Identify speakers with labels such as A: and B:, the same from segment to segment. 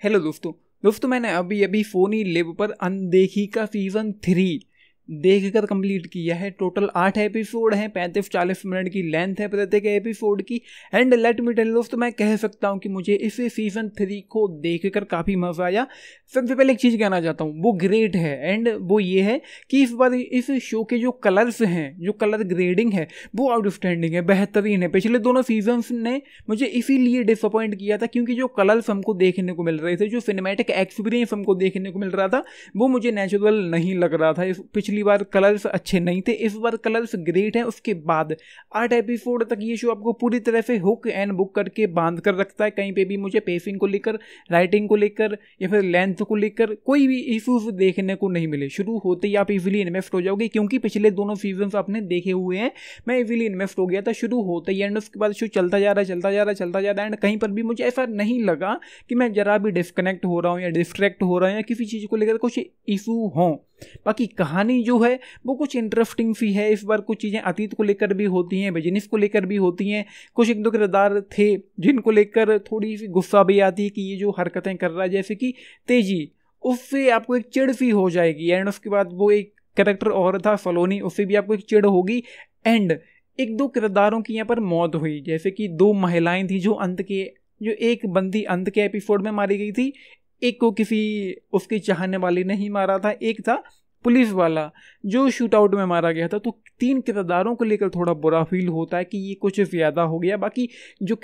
A: Hello दोस्तों मैंने अभी अभी फोनी लिव पर अनदेखी का सीजन 3 देखकर कंप्लीट किया है। टोटल 8 एपिसोड हैं, 35-40 मिनट की लेंथ है प्रत्येक एपिसोड की। एंड लेट मी टेल दोस्तों, मैं कह सकता हूं कि मुझे इस सीजन 3 को देखकर काफ़ी मज़ा आया। सबसे पहले एक चीज़ कहना चाहता हूं, वो ग्रेट है। एंड वो ये है कि इस बार इस शो के जो कलर्स हैं, जो कलर ग्रेडिंग है, वो आउटस्टैंडिंग है, बेहतरीन है। पिछले दोनों सीजन्स ने मुझे इसीलिए डिसअपॉइंट किया था क्योंकि जो कलर्स हमको देखने को मिल रहे थे, जो सिनेमैटिक एक्सपीरियंस हमको देखने को मिल रहा था, वो मुझे नेचुरल नहीं लग रहा था। पिछली बार कलर्स अच्छे नहीं थे, इस बार कलर्स ग्रेट हैं। उसके बाद 8 एपिसोड तक ये शो आपको पूरी तरह से हुक एंड बुक करके बांध कर रखता है। कहीं पे भी मुझे पेसिंग को लेकर, राइटिंग को लेकर या फिर लेंथ को लेकर कोई भी इश्यूज देखने को नहीं मिले। शुरू होते ही आप इजीली इन्वेस्ट हो जाओगे क्योंकि पिछले दोनों सीजन आपने देखे हुए हैं। मैं इजीली इन्वेस्ट हो गया था शुरू होते ही। एंड उसके बाद शो चलता जा रहा है एंड कहीं पर भी मुझे ऐसा नहीं लगा कि मैं जरा भी डिस्कनेक्ट हो रहा हूँ या डिस्ट्रैक्ट हो रहा हूँ या किसी चीज़ को लेकर कुछ इशू हों। बाकी कहानी जो है वो कुछ इंटरेस्टिंग सी है। इस बार कुछ चीज़ें अतीत को लेकर भी होती हैं, बिजनेस को लेकर भी होती हैं। कुछ एक दो किरदार थे जिनको लेकर थोड़ी सी गुस्सा भी आती है कि ये जो हरकतें कर रहा है, जैसे कि तेजी, उससे आपको एक चिढ़ सी हो जाएगी। एंड उसके बाद वो एक कैरेक्टर और था सलोनी, उससे भी आपको एक चिढ़ होगी। एंड एक दो किरदारों की यहाँ पर मौत हुई, जैसे कि 2 महिलाएं थी जो एक बंदी अंत के एपिसोड में मारी गई थी। एक को किसी उसके चाहने वाले ने ही मारा था, एक था पुलिस वाला जो शूट आउट में मारा गया था। तो 3 किरदारों को लेकर थोड़ा बुरा फील होता है कि ये कुछ ज़्यादा हो गया। बाकी जो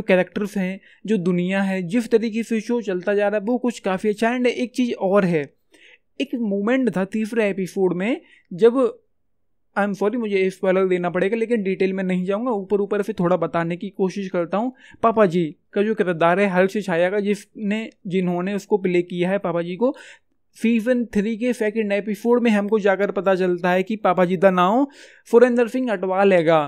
A: कैरेक्टर्स हैं, जो दुनिया है, जिस तरीके से शो चलता जा रहा है, वो कुछ काफ़ी अच्छा। एंड एक चीज़ और है, एक मोमेंट था तीसरे एपिसोड में जब, आई एम सॉरी मुझे स्पॉइलर देना पड़ेगा लेकिन डिटेल में नहीं जाऊंगा, ऊपर से थोड़ा बताने की कोशिश करता हूँ। पापा जी का जो किरदार है हर्ष छाया का, जिन्होंने उसको प्ले किया है, पापा जी को, सीजन 3 के सेकंड एपिसोड में हमको जाकर पता चलता है कि पापा जी का नाम सुरेंद्र सिंह अटवाल हैगा।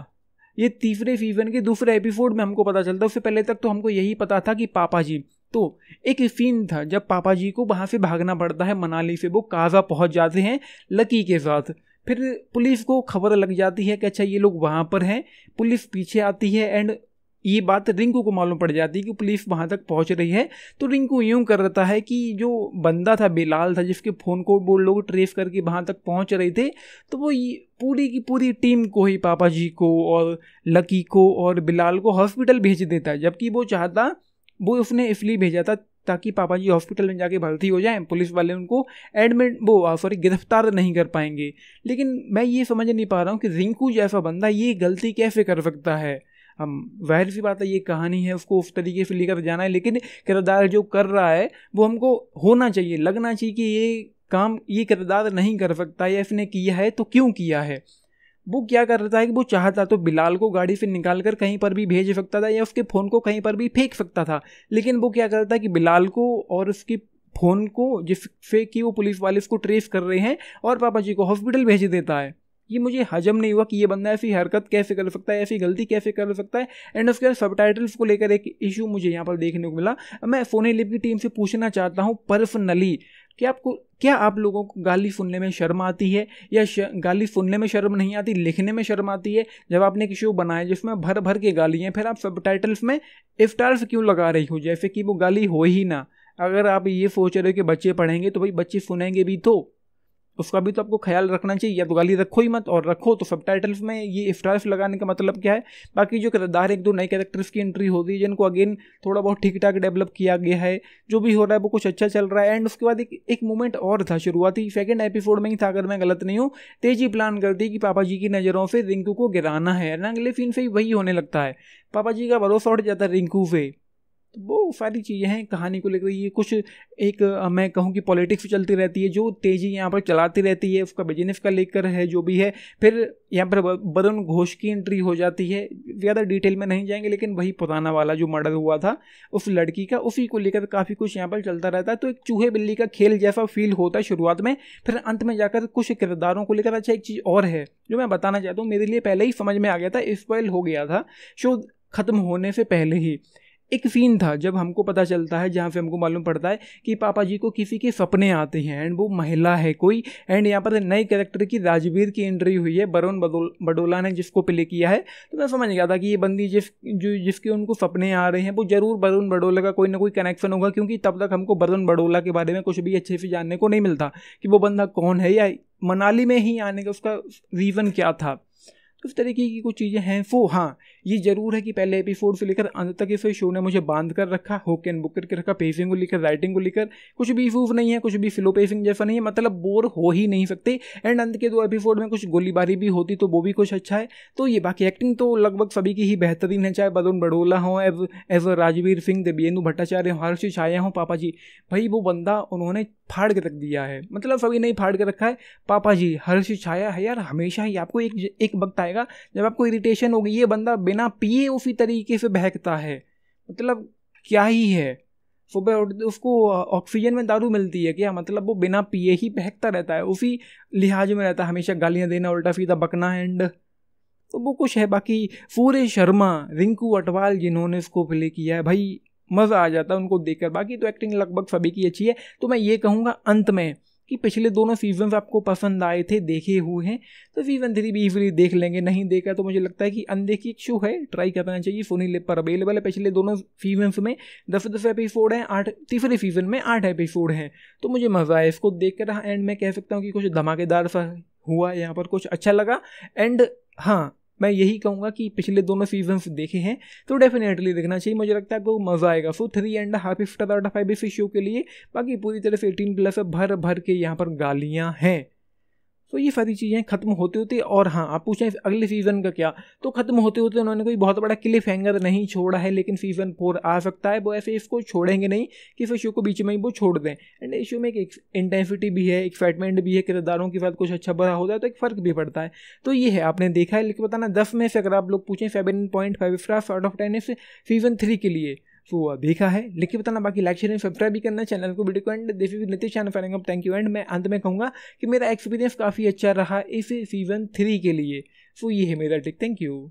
A: ये तीसरे सीजन के दूसरे एपिसोड में हमको पता चलता है। उससे पहले तक तो हमको यही पता था कि पापा जी। तो एक सीन था जब पापा जी को वहाँ से भागना पड़ता है, मनाली से वो काजा पहुँच जाते हैं लकी के साथ। फिर पुलिस को खबर लग जाती है कि अच्छा ये लोग वहाँ पर हैं। पुलिस पीछे आती है एंड ये बात रिंकू को मालूम पड़ जाती है कि पुलिस वहाँ तक पहुँच रही है। तो रिंकू यूँ कर रहा है कि जो बंदा था बिलाल था, जिसके फ़ोन को वो लोग ट्रेस करके वहाँ तक पहुँच रहे थे, तो वो पूरी की पूरी टीम को ही, पापा जी को और लकी को और बिलाल को हॉस्पिटल भेज देता है। जबकि वो चाहता, वो उसने इसलिए भेजा था ताकि पापा जी हॉस्पिटल में जाके भर्ती हो जाएं, पुलिस वाले उनको गिरफ्तार नहीं कर पाएंगे। लेकिन मैं ये समझ नहीं पा रहा हूँ कि रिंकू जैसा बंदा ये गलती कैसे कर सकता है। हम जाहिर सी बात है ये कहानी है, उसको उस तरीके से लेकर जाना है, लेकिन किरदार जो कर रहा है वो हमको होना चाहिए, लगना चाहिए कि ये काम ये किरदार नहीं कर सकता, या इसने किया है तो क्यों किया है। वो क्या कर रहा था कि वो चाहता तो बिलाल को गाड़ी से निकाल कर कहीं पर भी भेज सकता था या उसके फ़ोन को कहीं पर भी फेंक सकता था। लेकिन वो क्या करता है कि बिलाल को और उसके फ़ोन को, जिससे कि वो पुलिस वाले उसको ट्रेस कर रहे हैं, और पापा जी को हॉस्पिटल भेज देता है। ये मुझे हजम नहीं हुआ कि ये बंदा ऐसी हरकत कैसे कर सकता है, ऐसी गलती कैसे कर सकता है। एंड उसके सबटाइटल्स को लेकर एक इशू मुझे यहाँ पर देखने को मिला। मैं फोनी लिव की टीम से पूछना चाहता हूँ पर्सनली कि क्या आप लोगों को गाली सुनने में शर्म आती है, या गाली सुनने में शर्म नहीं आती, लिखने में शर्म आती है? जब आपने एक शो बनाया जिसमें भर भर के गाली हैं, फिर आप सबटाइटल्स में स्टार्स क्यों लगा रही हो, जैसे कि वो गाली हो ही ना। अगर आप ये सोच रहे हो कि बच्चे पढ़ेंगे तो भाई बच्चे सुनेंगे भी, तो उसका भी तो आपको ख्याल रखना चाहिए। या तो गाली रखो ही मत, और रखो तो सबटाइटल्स में ये स्टार्स लगाने का मतलब क्या है। बाकी जो किरदार, एक दो नए कैरेक्टर्स की एंट्री होती है जिनको अगेन थोड़ा बहुत ठीक ठाक डेवलप किया गया है, जो भी हो रहा है वो कुछ अच्छा चल रहा है। एंड उसके बाद एक मोमेंट और था, शुरुआती सेकंड एपिसोड में ही था अगर मैं गलत नहीं हूँ। तेजी प्लान करती है कि पापा जी की नज़रों से रिंकू को गिराना है ना, अगले सीन से ही वही होने लगता है, पापा जी का भरोसा उठ जाता है रिंकू से। तो वो सारी चीज़ें हैं कहानी को लेकर। ये कुछ एक मैं कहूँ कि पॉलिटिक्स चलती रहती है जो तेजी यहाँ पर चलाती रहती है, उसका बिजनेस का लेकर है जो भी है। फिर यहाँ पर वरुण घोष की एंट्री हो जाती है। ज़्यादा डिटेल में नहीं जाएंगे, लेकिन वही पुराना वाला जो मर्डर हुआ था उस लड़की का, उसी को लेकर काफ़ी कुछ यहाँ पर चलता रहता है। तो एक चूहे बिल्ली का खेल जैसा फील होता है शुरुआत में, फिर अंत में जाकर कुछ किरदारों को लेकर। अच्छा, एक चीज़ और है जो मैं बताना चाहता हूँ, मेरे लिए पहले ही समझ में आ गया था, स्पॉइल हो गया था शो ख़त्म होने से पहले ही। एक सीन था जब हमको पता चलता है, जहाँ पे हमको मालूम पड़ता है कि पापा जी को किसी के सपने आते हैं एंड वो महिला है कोई, एंड यहाँ पर नए कैरेक्टर की राजवीर की एंट्री हुई है, वरुण बडोला ने जिसको प्ले किया है। तो मैं समझ गया था कि ये बंदी जिसके उनको सपने आ रहे हैं वो जरूर वरुण बडोला का कोई ना कोई कनेक्शन होगा, क्योंकि तब तक हमको वरुण बडोला के बारे में कुछ भी अच्छे से जानने को नहीं मिलता कि वो बंदा कौन है या मनाली में ही आने का उसका रीज़न क्या था। तो इस तरीके की कुछ चीज़ें हैं। वो हाँ, ये जरूर है कि पहले एपिसोड से लेकर अंत तक इस शो ने मुझे बांध कर रखा, होक एंड बुक करके रखा। पेसिंग को लेकर, राइटिंग को लेकर कुछ भी इशूज नहीं है, कुछ भी स्लो पेसिंग जैसा नहीं है, मतलब बोर हो ही नहीं सकते। एंड अंत के 2 एपिसोड में कुछ गोलीबारी भी होती तो वो भी कुछ अच्छा है। तो ये बाकी एक्टिंग तो लगभग सभी की ही बेहतरीन है, चाहे वरुण बडोला हो, एज राजवीर सिंह, देवेंदु भट्टाचार्य हो, हर्षी छाया हो, पापा जी। भाई वो बंदा उन्होंने फाड़ के रख दिया है, मतलब सभी नहीं फाड़ के रखा है। पापा जी, हर्षी छाया है यार, हमेशा ही आपको एक वक्त आएगा जब आपको इरिटेशन होगी, ये बंदा बिना पिए उसी तरीके से बहकता है, मतलब क्या ही है। सुबह उसको ऑक्सीजन में दारू मिलती है क्या, मतलब वो बिना पिए ही बहकता रहता है, उसी लिहाज में रहता है, हमेशा गालियां देना, उल्टा सीधा बकना एंड तो वो कुछ है। बाकी सूर्य शर्मा, रिंकू अटवाल जिन्होंने इसको प्ले किया है, भाई मज़ा आ जाता है उनको देखकर। बाकी तो एक्टिंग लगभग सभी की अच्छी है। तो मैं ये कहूँगा अंत में कि पिछले दोनों सीजन आपको पसंद आए थे, देखे हुए हैं, तो सीजन 3 भी इजीली देख लेंगे। नहीं देखा तो मुझे लगता है कि अनदेखी एक शो है, ट्राई करना चाहिए। सोनी लिव पर अवेलेबल है। पिछले दोनों सीजन में 10 एपिसोड हैं, 8 तीसरे सीजन में 8 एपिसोड हैं। तो मुझे मज़ा आया इसको देख कर। एंड मैं कह सकता हूँ कि कुछ धमाकेदार सा हुआ यहाँ पर, कुछ अच्छा लगा। एंड हाँ, मैं यही कहूँगा कि पिछले दोनों सीजन्स देखे हैं तो डेफिनेटली देखना चाहिए, मुझे लगता है आपको मज़ा आएगा। सो 3.5 स्टार आउट ऑफ 5 इस शो के लिए। बाकी पूरी तरह से 18+ भर भर के यहाँ पर गालियाँ हैं। तो ये सारी चीज़ें खत्म होते होते, और हाँ आप पूछें अगले सीज़न का क्या, तो खत्म होते होते उन्होंने कोई बहुत बड़ा क्लिफ हैंगर नहीं छोड़ा है, लेकिन सीज़न 4 आ सकता है। वो ऐसे इसको छोड़ेंगे नहीं कि फिर शो को बीच में ही वो छोड़ दें। एंड इस शो में एक इंटेंसिटी भी है, एक्साइटमेंट भी है, किरदारों के साथ कुछ अच्छा बुरा होता है तो एक फ़र्क भी पड़ता है। तो ये है, आपने देखा है। लेकिन बताना 10 में से अगर आप लोग पूछें 7.5 स्टार आउट ऑफ 10 सीज़न 3 के लिए तो देखा है। लेकिन बताना बाकी लाइक शेयर सब्सक्राइब भी करना चैनल को, वीडियो को। And this is Nitish channel fining up, thank you. And मैं अंत में कहूँगा कि मेरा एक्सपीरियंस काफ़ी अच्छा रहा इस सीज़न 3 के लिए। सो ये है मेरा टिक, थैंक यू।